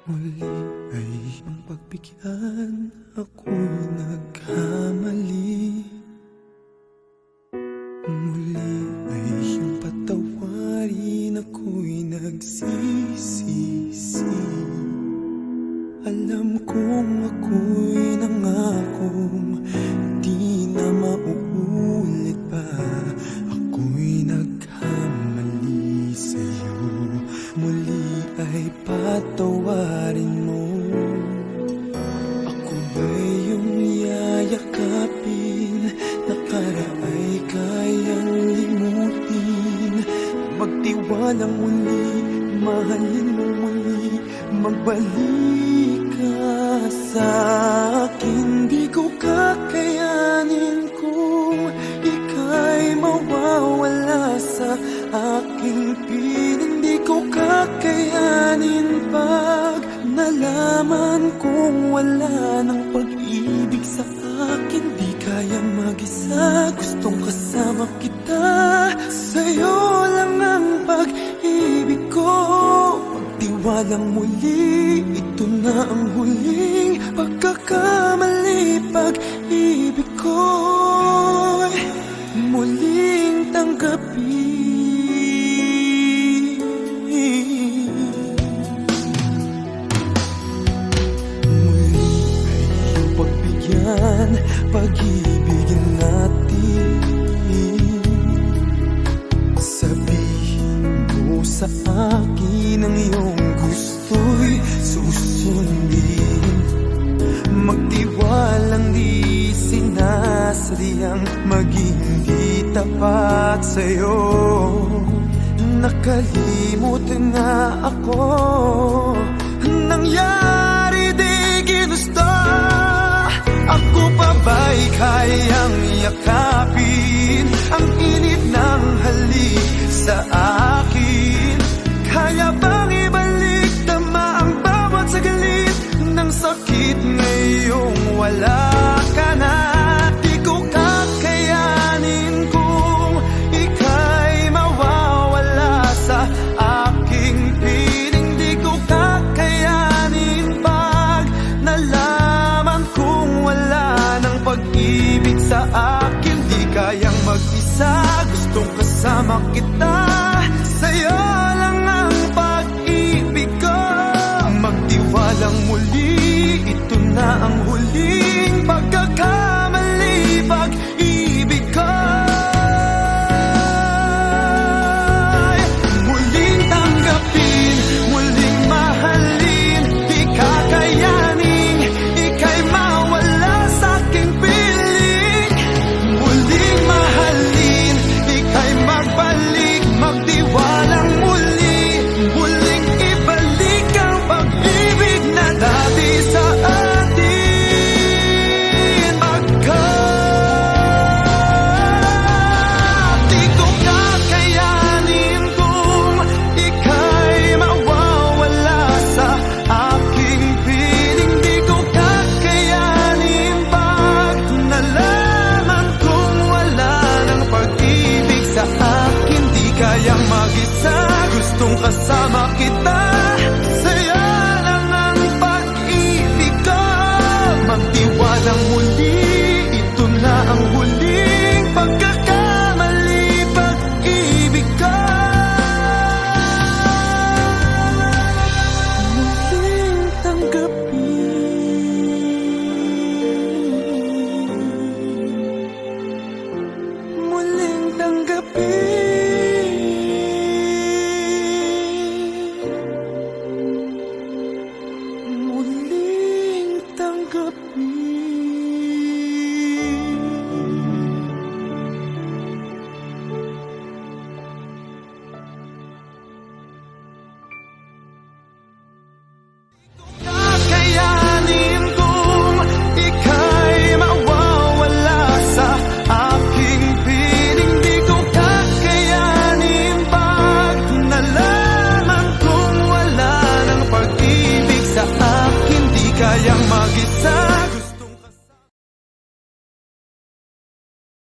Muli ay iyong pagbigyan, ako'y nagkamali. Muli ay iyong patawarin, ako'y nagsisisi. Alam kong ako'y nangakong di na mauulit pa. Ako'y nagkamali sa'yo, muli ay patawarin mo. Ako ba'y iyong yayakapin, nakaraay kayang limutin. Magtiwalang muli, mahalin mo muli, magbalik ka sa'kin. Di ko kakayanin kung ika'y mawawala sa aking piling. Di ko kakayanin pag nalaman kong wala ng pag-ibig sa akin. Di kaya mag-isa, gustong kasama kita. Sa'yo lang ang pag-ibig ko. Pagtiwalang muli, ito na ang huling pagkakamali. Pag-ibig ko'y muling tanggapin. Muli ay iyong pagbigyan, pag-ibigin natin. Sabihin mo sa akin ang iyong gusto'y susundin. Magtiwalang di sinasadyang maging di tapat sa'yo. Nakalimot na ako, nangyari di ginusto. Ako pa ba'y kayang yakapin ang init ng halik sa akin? Kaya bang ibalik tama ang bawat saglit ng sakit ngayong wala ka na? Di ko kakayanin kung ika'y mawawala sa aking piling. Di ko kakayanin pag nalaman kong wala ng pag-ibig sa akin. Di kayang mag-isa, gustong kasama kita. Sa'yo lang ang pag-ibig ko. Magtiwalang muli, ito na ang huling pagkakamali. Pag-ibig ko muling tanggapin, muling mahalin. Di kakayanin ika'y mawala sa aking piling. Muling mahalin, ika'y magbalik, magtiwalang muli, muling ibalik ang pag-ibig na dati sa atin. Di ko kakayanin kung ika'y mawawala sa aking piling. Di ko kakayanin pag nalaman kong wala ng pag-ibig sa akin. Di kayang mag-isa, gustong kasama kita. Sa'yo lang ang pag-ibig ko. Magtiwalang muli,